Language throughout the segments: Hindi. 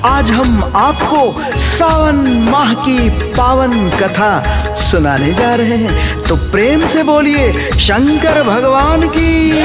आज हम आपको सावन माह की पावन कथा सुनाने जा रहे हैं। तो प्रेम से बोलिए शंकर भगवान की।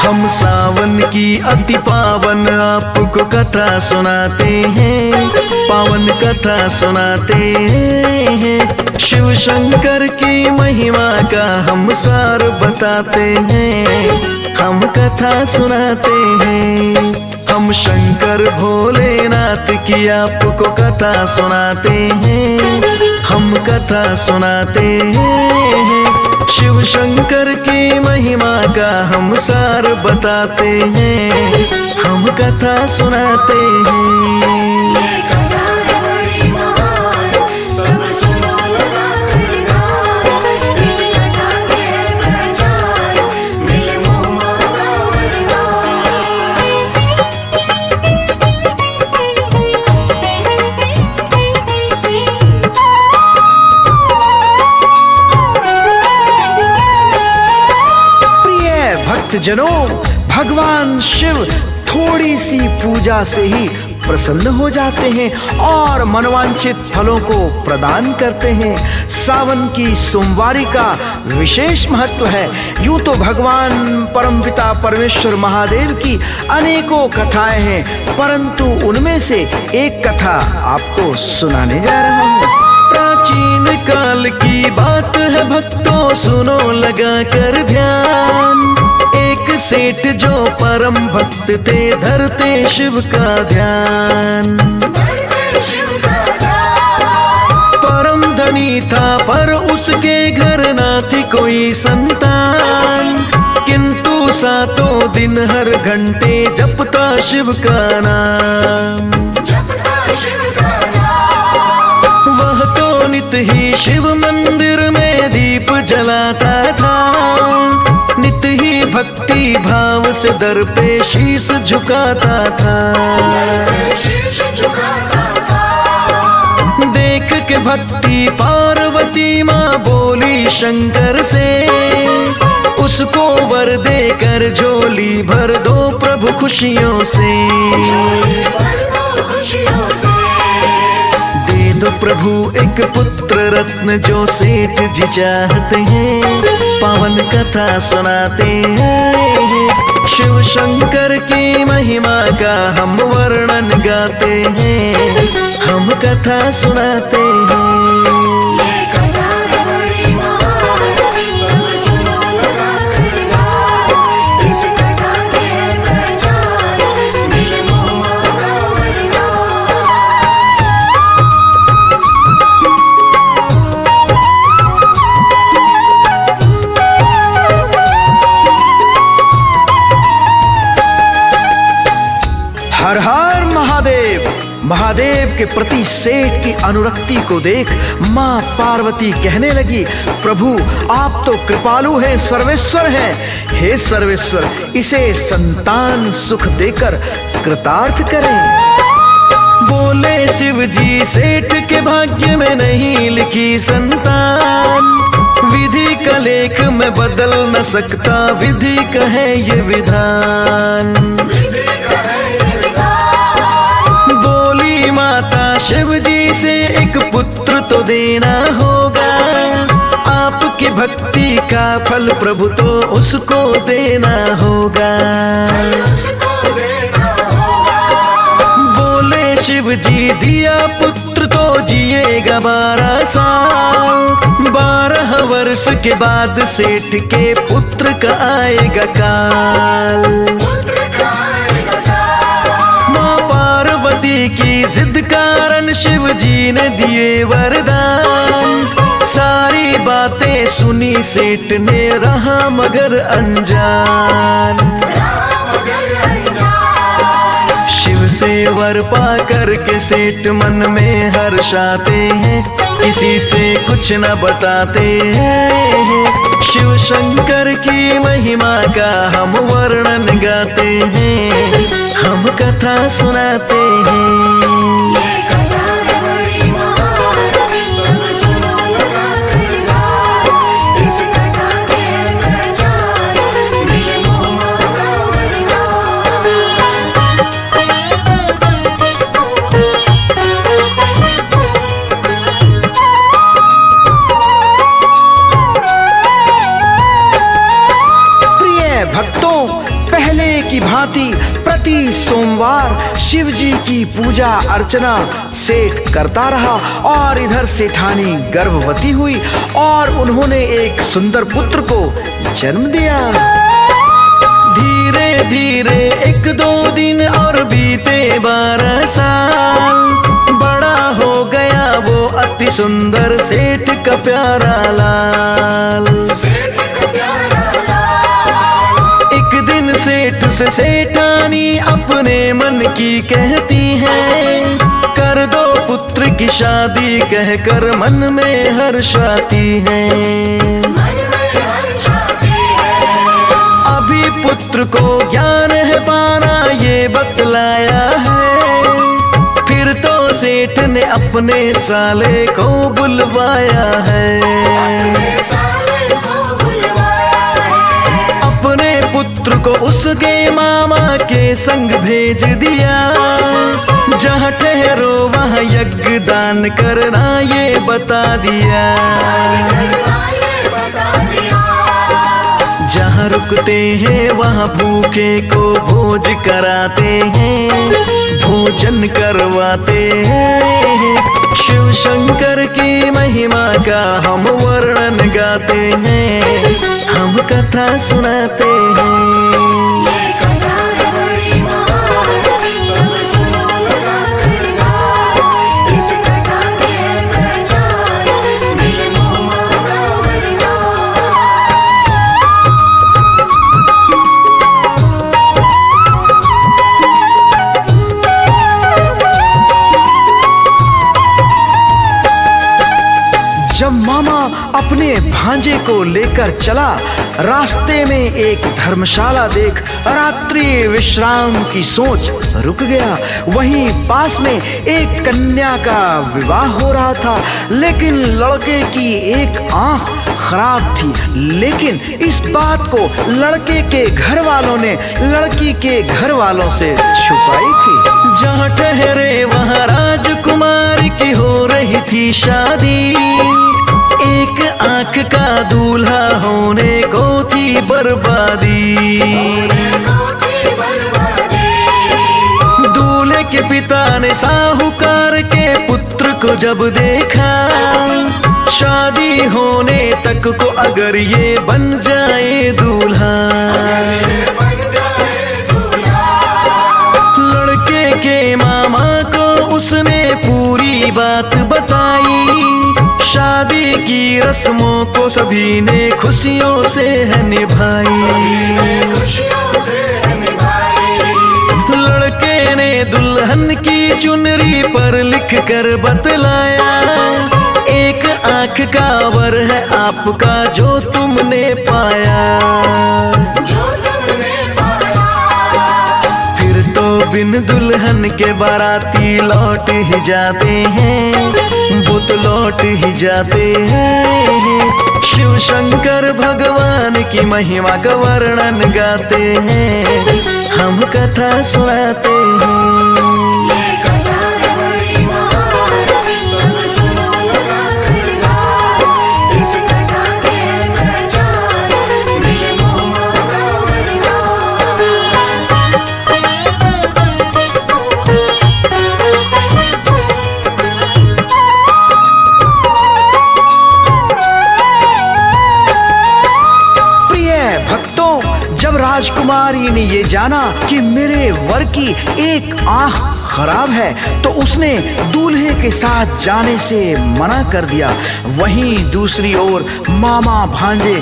हम सावन की अति पावन आपको कथा सुनाते हैं, पावन कथा सुनाते हैं। शिव शंकर की महिमा का हम सार बताते हैं, हम कथा सुनाते हैं। हम शंकर भोलेनाथ की आपको कथा सुनाते हैं, हम कथा सुनाते हैं। शिव शंकर की महिमा का हम सार बताते हैं, हम कथा सुनाते हैं। जनों, भगवान शिव थोड़ी सी पूजा से ही प्रसन्न हो जाते हैं और मनवांछित फलों को प्रदान करते हैं। सावन की सोमवारी का विशेष महत्व है। यूं तो भगवान परमपिता परमेश्वर महादेव की अनेकों कथाएं हैं, परंतु उनमें से एक कथा आपको सुनाने जा रहा हूँ। प्राचीन काल की बात है भक्तों, सुनो लगा कर ध्यान। एक सेठ जो परम भक्त थे, धरते शिव का ध्यान। परम धनी था पर उसके घर ना थी कोई संतान, किंतु सातों दिन हर घंटे जपता शिव का नाम। वह तो नित ही शिव मंदिर में दीप जलाता था, नित ही भक्ति भाव से दर पे शीश झुकाता था। देख के भक्ति पार्वती माँ बोली शंकर से, उसको वर देकर झोली भर दो प्रभु खुशियों से। दे दो प्रभु एक पुत्र रत्न जो सेठ जी चाहते हैं, पावन कथा सुनाते हैं। शिव शंकर की महिमा का हम वर्णन गाते हैं, हम कथा सुनाते हैं। हर हर महादेव। महादेव के प्रति सेठ की अनुरक्ति को देख माँ पार्वती कहने लगी, प्रभु आप तो कृपालु हैं, सर्वेश्वर हैं। हे सर्वेश्वर, इसे संतान सुख देकर कृतार्थ करें। बोले शिव जी, सेठ के भाग्य में नहीं लिखी संतान, विधि का लेख मैं बदल न सकता, विधि का है ये विधान। बोली माता शिव जी से, एक पुत्र तो देना होगा, आपकी भक्ति का फल प्रभु तो उसको देना होगा। बोले शिव जी, दिया पुत्र तो जिएगा 12 साल, 12 वर्ष के बाद सेठ के पुत्र का आएगा काल। माँ पार्वती की जिद कारण शिव जी ने दिए वरदान, सारी बातें सुनी सेठ ने रहा मगर अनजान। शिव से वर पा करके सेठ मन में हर्षाते हैं, किसी से कुछ न बताते हैं। शिव शंकर की महिमा का हम वर्णन गाते हैं, हम कथा सुनाते हैं। पूजा अर्चना सेठ करता रहा और इधर सेठानी गर्भवती हुई और उन्होंने एक सुंदर पुत्र को जन्म दिया। धीरे धीरे 1-2 दिन और बीते 12 साल, बड़ा हो गया वो अति सुंदर सेठ का प्यारा लाल। एक दिन सेठ से सेठानी अपने मन की कहती है, कर दो पुत्र की शादी कहकर मन में हर्षाती है। अभी पुत्र को ज्ञान है पाना ये बतलाया है, फिर तो सेठ ने अपने साले को बुलवाया है। अपने पुत्र को उसके मामा के संग भेज दिया, जहाँ ठहरो वहाँ यज्ञ दान करना ये बता दिया। जहाँ रुकते हैं वहाँ भूखे को भोज कराते हैं, भोजन करवाते हैं। शिव शंकर की महिमा का हम वर्णन गाते हैं, हम कथा सुनाते हैं। जब मामा अपने भांजे को लेकर चला, रास्ते में एक धर्मशाला देख रात्रि विश्राम की सोच रुक गया। वहीं पास में एक कन्या का विवाह हो रहा था, लेकिन लड़के की एक आंख खराब थी। लेकिन इस बात को लड़के के घर वालों ने लड़की के घर वालों से छुपाई थी। जहाँ ठहरे वहाँ राजकुमारी की हो रही थी शादी, एक आंख का दूल्हा होने को थी बर्बादी। दूल्हे के पिता ने साहूकार के पुत्र को जब देखा, शादी होने तक को अगर ये बन जाए दूल्हा, लड़के के मामा को उसने पूरी बात बताई। शादी की रस्मों को सभी ने खुशियों से है निभाई। लड़के ने दुल्हन की चुनरी पर लिख कर बतलाया, एक आंख का वर है आपका जो तुमने पाया। फिर तो बिन दुल्हन के बाराती लौट ही जाते हैं, बुत लौट ही जाते हैं। शिव शंकर भगवान की महिमा का वर्णन गाते हैं, हम कथा सुनाते हैं। जब राजकुमारी ने ये जाना कि मेरे वर की एक आंख खराब है, तो उसने दूल्हे के साथ जाने से मना कर दिया। वहीं दूसरी ओर मामा भांजे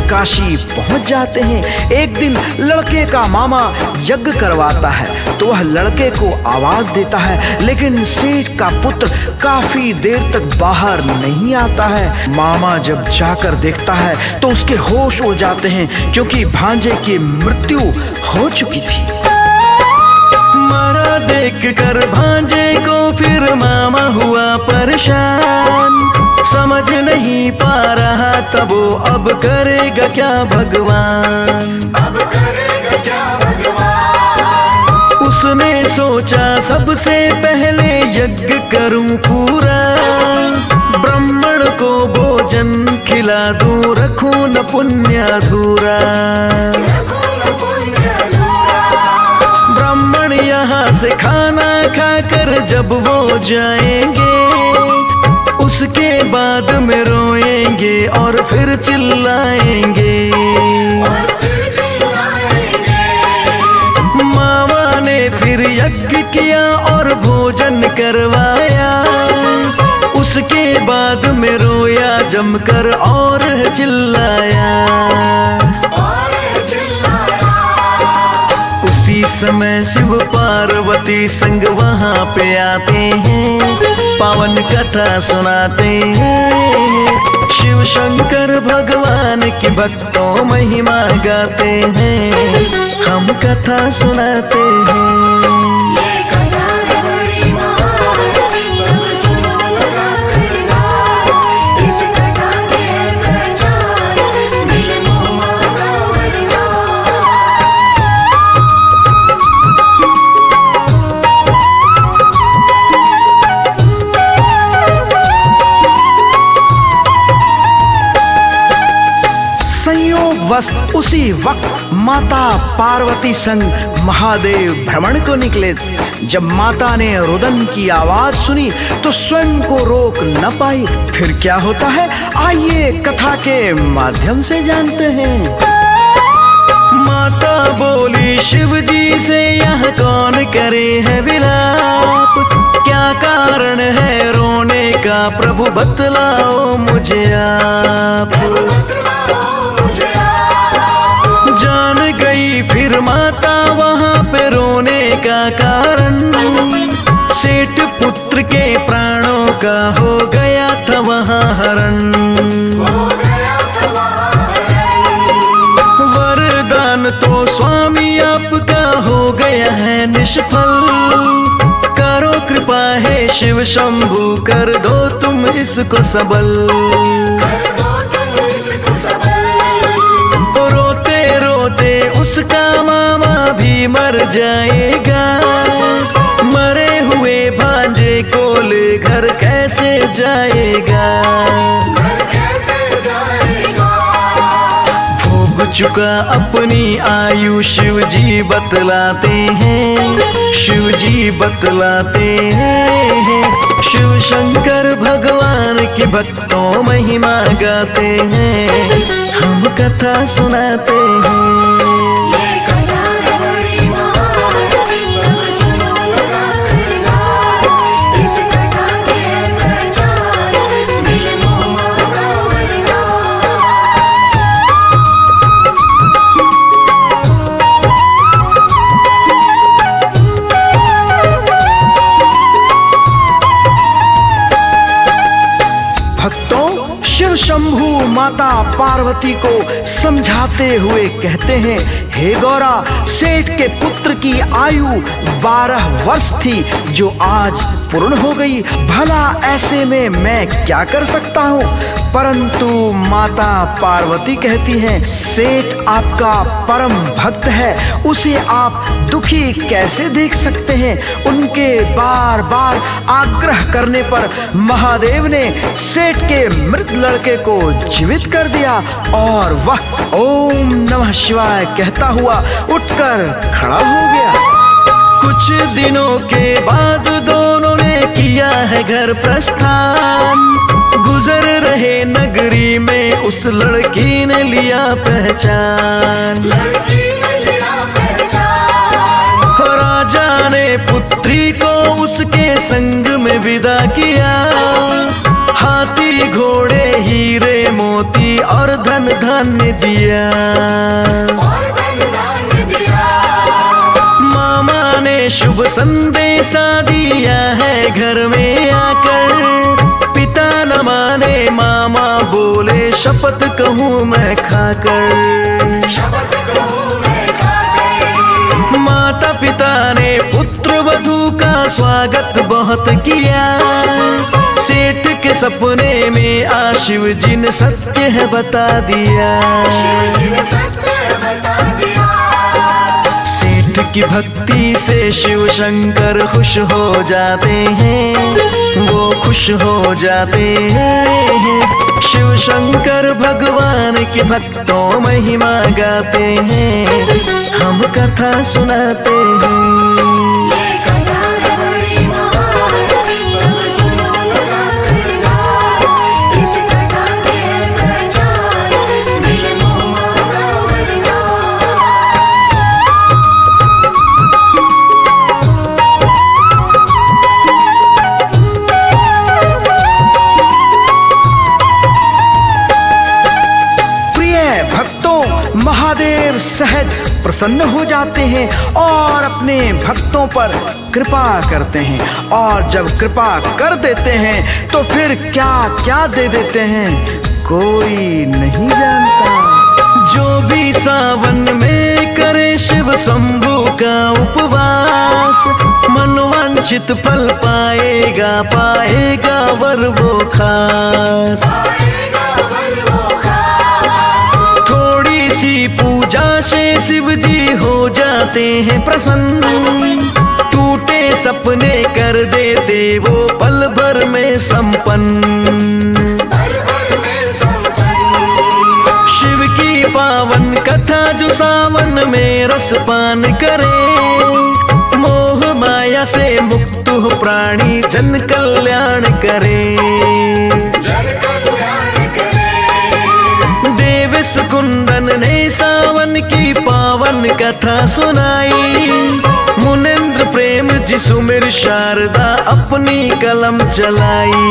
काशी पहुंच जाते हैं। एक दिन लड़के का मामा यज्ञ करवाता है तो वह लड़के को आवाज देता है, लेकिन सेठ का पुत्र काफी देर तक बाहर नहीं आता है। मामा जब जाकर देखता है तो उसके होश उड़ जाते हैं, क्योंकि भांजे की मृत्यु हो चुकी थी। मरा देख कर भांजे को फिर मामा हुआ परेशान, समझ नहीं पा रहा तब वो अब करेगा क्या भगवान। उसने सोचा सबसे पहले यज्ञ करूं पूरा, ब्राह्मण को भोजन खिला दूं, रखूं न पुण्य अधूरा। ब्राह्मण यहाँ से खाना खाकर जब वो जाएंगे, उसके बाद में रोएंगे और फिर चिल्लाएंगे। मामा ने फिर यज्ञ किया और भोजन करवाया, उसके बाद में रोया जमकर और चिल्लाया। उसी समय शिव पार्वती संग वहाँ पे आते हैं, पावन कथा सुनाते हैं। शिव शंकर भगवान की भक्तों महिमा गाते हैं, हम कथा सुनाते हैं। बस उसी वक्त माता पार्वती संग महादेव भ्रमण को निकले। जब माता ने रुदन की आवाज सुनी तो स्वयं को रोक न पाई। फिर क्या होता है, आइए कथा के माध्यम से जानते हैं। माता बोली शिव जी से, यह कौन करे है विलाप, क्या कारण है रोने का प्रभु बतलाओ मुझे आप। जान गई फिर माता वहाँ पे रोने का कारण, सेठ पुत्र के प्राणों का हो गया था वहाँ हरण। वरदान तो स्वामी आपका हो गया है निष्फल, करो कृपा है शिव शंभु, कर दो तुम इसको सबल। उसका मामा भी मर जाएगा, मरे हुए भांजे को ले घर कैसे जाएगा। भोग चुका अपनी आयु शिव जी बतलाते हैं, शिव जी बतलाते हैं। शिव शंकर भगवान की भक्तों महिमा गाते हैं, हम कथा सुनाते हैं। शिव शंभु माता पार्वती को समझाते हुए कहते हैं, हे गौरा, सेठ के पुत्र की आयु 12 वर्ष थी जो आज पूर्ण हो गई। भला ऐसे में मैं क्या कर सकता हूँ। परंतु माता पार्वती कहती हैं, सेठ आपका परम भक्त है, उसे आप दुखी कैसे देख सकते हैं। उनके बार बार आग्रह करने पर महादेव ने सेठ के मृत लड़के को जीवित कर दिया और वह ओम नमः शिवाय कहता हुआ उठकर खड़ा हो गया। कुछ दिनों के बाद दोनों ने किया है घर प्रस्थान, गुजर रहे नगरी में उस लड़की ने लिया पहचान। राजा ने पुत्री को उसके संग में विदा किया, हाथी घोड़े हीरे मोती और धन धान्य दिया। मामा ने शुभ संदेशा दिया है घर में आकर, पिता न माने मामा बोले शपथ कहूँ मैं खाकर। माता पिता ने पुत्र वधू का स्वागत बहुत किया, सेठ के सपने में आ शिव जी ने सत्य है बता दिया। सेठ की भक्ति से शिव शंकर खुश हो जाते हैं, वो खुश हो जाते हैं। शिव शंकर भगवान की भक्तों महिमा गाते हैं, हम कथा सुनाते हैं। सहज प्रसन्न हो जाते हैं और अपने भक्तों पर कृपा करते हैं। और जब कृपा कर देते हैं तो फिर क्या क्या दे देते हैं कोई नहीं जानता। जो भी सावन में करे शिव शंभु का उपवास, मनोवांछित फल पाएगा, पाएगा वर वो खास। थोड़ी सी पूजा से शिव जी हो जाते हैं प्रसन्न, टूटे सपने कर देते वो पल भर में संपन्न। शिव की पावन कथा जो सावन में रसपान करे, मोह माया से मुक्त हो प्राणी जन कल्याण करे। देवेश कुंदन ने सावन की पावन कथा सुनाई, मुनेन्द्र प्रेम जी सुमिर शारदा अपनी कलम चलाई।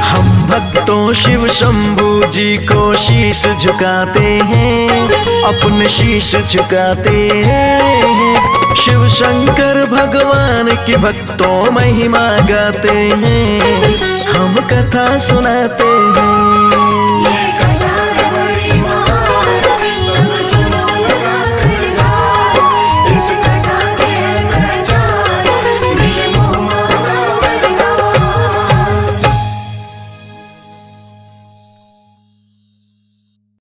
हम भक्तों शिव शंभु जी को शीश झुकाते हैं, अपने शीश झुकाते हैं। शिव शंकर भगवान की भक्तों महिमा गाते हैं, हम कथा सुनाते हैं।